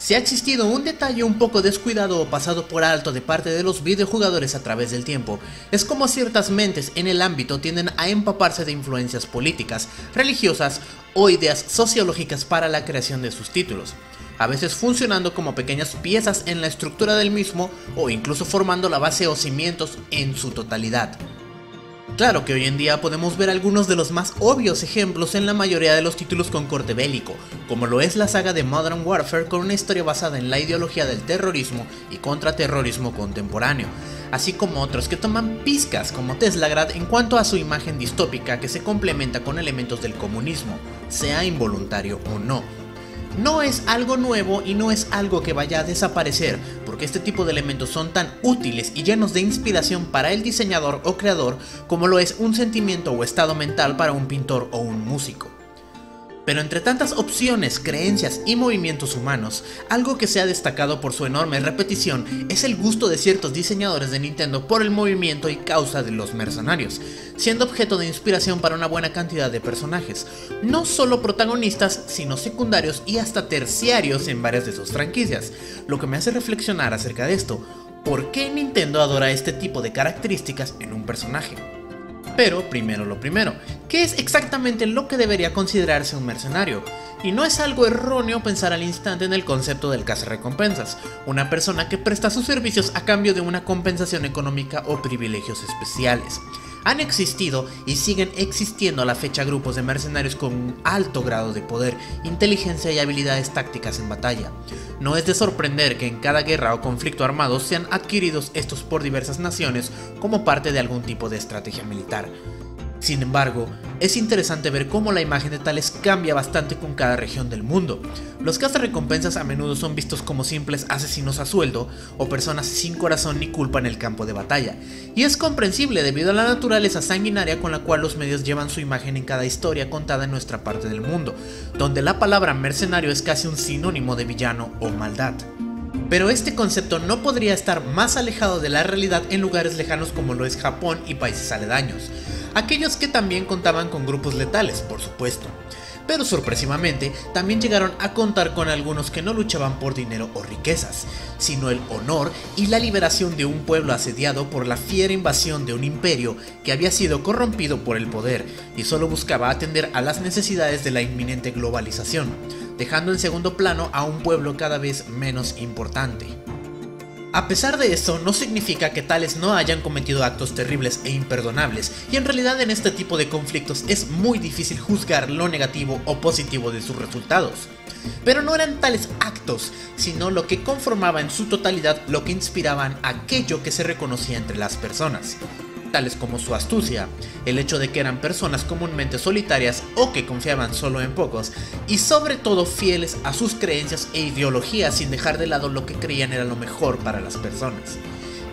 Si ha existido un detalle un poco descuidado o pasado por alto de parte de los videojugadores a través del tiempo, es como ciertas mentes en el ámbito tienden a empaparse de influencias políticas, religiosas o ideas sociológicas para la creación de sus títulos, a veces funcionando como pequeñas piezas en la estructura del mismo o incluso formando la base o cimientos en su totalidad. Claro que hoy en día podemos ver algunos de los más obvios ejemplos en la mayoría de los títulos con corte bélico, como lo es la saga de Modern Warfare con una historia basada en la ideología del terrorismo y contraterrorismo contemporáneo, así como otros que toman pizcas como Teslagrad en cuanto a su imagen distópica que se complementa con elementos del comunismo, sea involuntario o no. No es algo nuevo y no es algo que vaya a desaparecer, porque este tipo de elementos son tan útiles y llenos de inspiración para el diseñador o creador como lo es un sentimiento o estado mental para un pintor o un músico. Pero entre tantas opciones, creencias y movimientos humanos, algo que se ha destacado por su enorme repetición es el gusto de ciertos diseñadores de Nintendo por el movimiento y causa de los mercenarios, siendo objeto de inspiración para una buena cantidad de personajes, no solo protagonistas, sino secundarios y hasta terciarios en varias de sus franquicias, lo que me hace reflexionar acerca de esto: ¿por qué Nintendo adora este tipo de características en un personaje? Pero primero lo primero, ¿qué es exactamente lo que debería considerarse un mercenario? Y no es algo erróneo pensar al instante en el concepto del cazarrecompensas, una persona que presta sus servicios a cambio de una compensación económica o privilegios especiales. Han existido y siguen existiendo a la fecha grupos de mercenarios con un alto grado de poder, inteligencia y habilidades tácticas en batalla. No es de sorprender que en cada guerra o conflicto armado sean adquiridos estos por diversas naciones como parte de algún tipo de estrategia militar. Sin embargo, es interesante ver cómo la imagen de tales cambia bastante con cada región del mundo. Los cazarrecompensas a menudo son vistos como simples asesinos a sueldo o personas sin corazón ni culpa en el campo de batalla, y es comprensible debido a la naturaleza sanguinaria con la cual los medios llevan su imagen en cada historia contada en nuestra parte del mundo, donde la palabra mercenario es casi un sinónimo de villano o maldad. Pero este concepto no podría estar más alejado de la realidad en lugares lejanos como lo es Japón y países aledaños, aquellos que también contaban con grupos letales, por supuesto. Pero sorpresivamente, también llegaron a contar con algunos que no luchaban por dinero o riquezas, sino el honor y la liberación de un pueblo asediado por la fiera invasión de un imperio que había sido corrompido por el poder y solo buscaba atender a las necesidades de la inminente globalización, dejando en segundo plano a un pueblo cada vez menos importante. A pesar de eso, no significa que tales no hayan cometido actos terribles e imperdonables, y en realidad en este tipo de conflictos es muy difícil juzgar lo negativo o positivo de sus resultados. Pero no eran tales actos, sino lo que conformaba en su totalidad lo que inspiraban aquello que se reconocía entre las personas, tales como su astucia, el hecho de que eran personas comúnmente solitarias o que confiaban solo en pocos, y sobre todo fieles a sus creencias e ideologías sin dejar de lado lo que creían era lo mejor para las personas.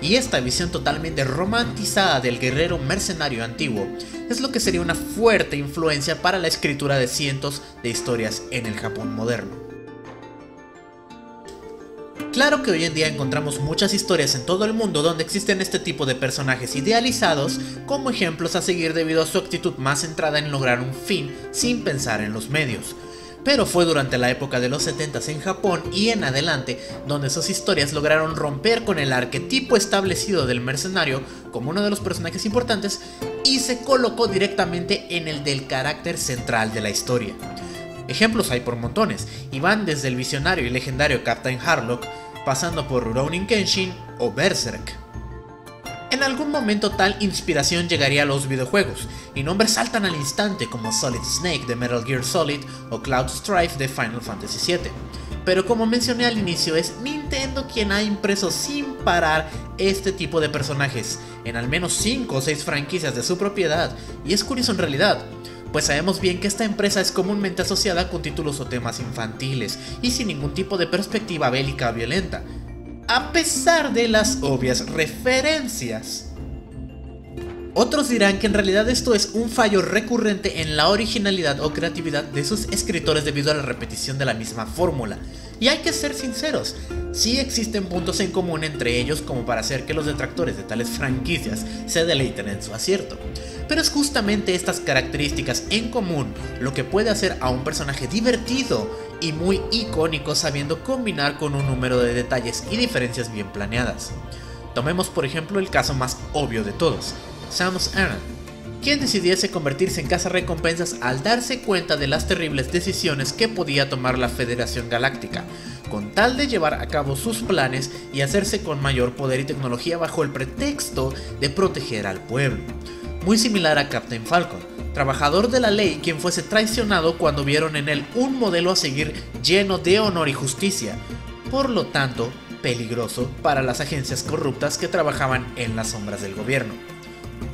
Y esta visión totalmente romantizada del guerrero mercenario antiguo es lo que sería una fuerte influencia para la escritura de cientos de historias en el Japón moderno. Claro que hoy en día encontramos muchas historias en todo el mundo donde existen este tipo de personajes idealizados como ejemplos a seguir debido a su actitud más centrada en lograr un fin sin pensar en los medios. Pero fue durante la época de los 70s en Japón y en adelante donde sus historias lograron romper con el arquetipo establecido del mercenario como uno de los personajes importantes y se colocó directamente en el del carácter central de la historia. Ejemplos hay por montones, y van desde el visionario y legendario Captain Harlock, pasando por Rurouni Kenshin o Berserk. En algún momento tal inspiración llegaría a los videojuegos, y nombres saltan al instante como Solid Snake de Metal Gear Solid o Cloud Strife de Final Fantasy VII. Pero como mencioné al inicio, es Nintendo quien ha impreso sin parar este tipo de personajes en al menos 5 o 6 franquicias de su propiedad, y es curioso en realidad, pues sabemos bien que esta empresa es comúnmente asociada con títulos o temas infantiles y sin ningún tipo de perspectiva bélica o violenta, a pesar de las obvias referencias. Otros dirán que en realidad esto es un fallo recurrente en la originalidad o creatividad de sus escritores debido a la repetición de la misma fórmula. Y hay que ser sinceros, sí existen puntos en común entre ellos como para hacer que los detractores de tales franquicias se deleiten en su acierto. Pero es justamente estas características en común lo que puede hacer a un personaje divertido y muy icónico sabiendo combinar con un número de detalles y diferencias bien planeadas. Tomemos por ejemplo el caso más obvio de todos, Samus Aran, quien decidiese convertirse en cazarrecompensas al darse cuenta de las terribles decisiones que podía tomar la Federación Galáctica, con tal de llevar a cabo sus planes y hacerse con mayor poder y tecnología bajo el pretexto de proteger al pueblo. Muy similar a Captain Falcon, trabajador de la ley quien fuese traicionado cuando vieron en él un modelo a seguir lleno de honor y justicia, por lo tanto peligroso para las agencias corruptas que trabajaban en las sombras del gobierno.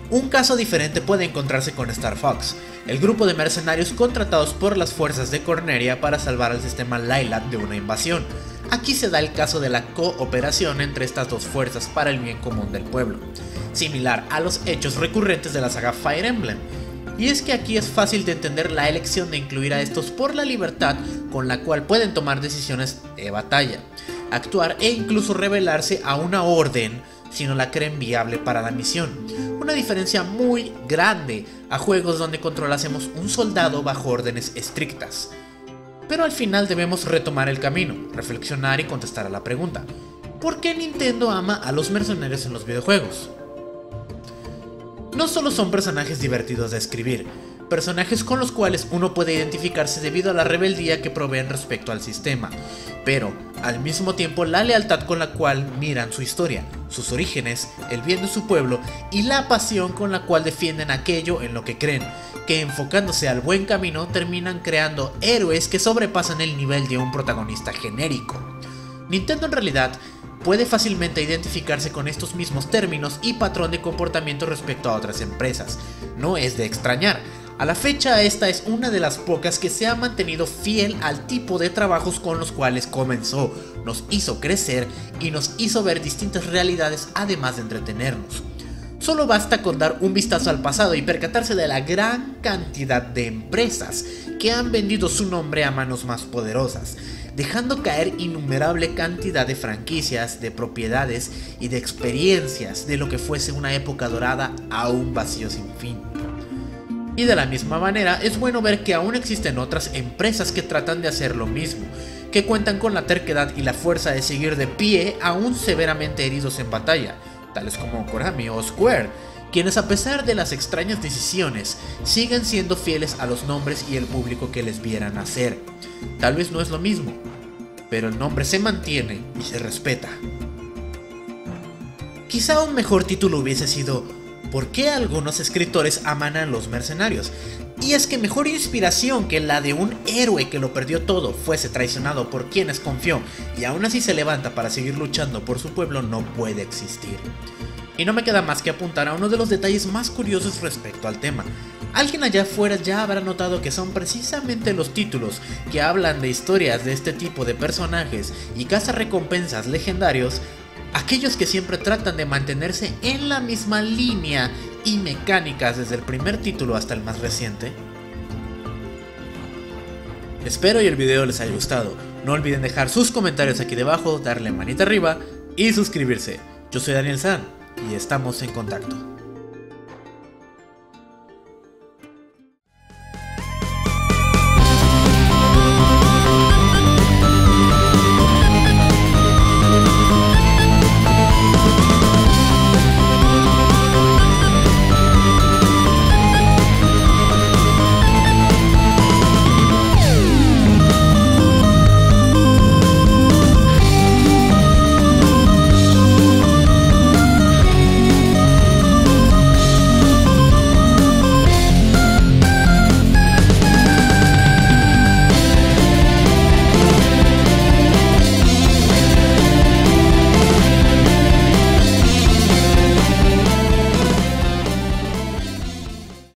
Un caso diferente puede encontrarse con Star Fox, el grupo de mercenarios contratados por las fuerzas de Corneria para salvar al sistema Lylat de una invasión. Aquí se da el caso de la cooperación entre estas dos fuerzas para el bien común del pueblo, similar a los hechos recurrentes de la saga Fire Emblem. Y es que aquí es fácil de entender la elección de incluir a estos por la libertad con la cual pueden tomar decisiones de batalla, actuar e incluso rebelarse a una orden si no la creen viable para la misión. Una diferencia muy grande a juegos donde controlásemos un soldado bajo órdenes estrictas. Pero al final debemos retomar el camino, reflexionar y contestar a la pregunta: ¿por qué Nintendo ama a los mercenarios en los videojuegos? No solo son personajes divertidos de escribir, personajes con los cuales uno puede identificarse debido a la rebeldía que proveen respecto al sistema, pero al mismo tiempo la lealtad con la cual miran su historia, sus orígenes, el bien de su pueblo y la pasión con la cual defienden aquello en lo que creen, que enfocándose al buen camino terminan creando héroes que sobrepasan el nivel de un protagonista genérico. Nintendo en realidad puede fácilmente identificarse con estos mismos términos y patrón de comportamiento respecto a otras empresas. No es de extrañar. A la fecha esta es una de las pocas que se ha mantenido fiel al tipo de trabajos con los cuales comenzó, nos hizo crecer y nos hizo ver distintas realidades además de entretenernos. Solo basta con dar un vistazo al pasado y percatarse de la gran cantidad de empresas que han vendido su nombre a manos más poderosas, dejando caer innumerable cantidad de franquicias, de propiedades y de experiencias de lo que fuese una época dorada a un vacío sin fin. Y de la misma manera es bueno ver que aún existen otras empresas que tratan de hacer lo mismo, que cuentan con la terquedad y la fuerza de seguir de pie aún severamente heridos en batalla, tales como Konami o Square, quienes a pesar de las extrañas decisiones siguen siendo fieles a los nombres y el público que les vieran hacer. Tal vez no es lo mismo, pero el nombre se mantiene y se respeta. Quizá un mejor título hubiese sido ¿por qué algunos escritores aman a los mercenarios? Y es que mejor inspiración que la de un héroe que lo perdió todo, fuese traicionado por quienes confió y aún así se levanta para seguir luchando por su pueblo no puede existir. Y no me queda más que apuntar a uno de los detalles más curiosos respecto al tema. Alguien allá afuera ya habrá notado que son precisamente los títulos que hablan de historias de este tipo de personajes y cazarrecompensas legendarios, aquellos que siempre tratan de mantenerse en la misma línea y mecánicas desde el primer título hasta el más reciente. Espero y el video les haya gustado. No olviden dejar sus comentarios aquí debajo, darle manita arriba y suscribirse. Yo soy Daniel San y estamos en contacto.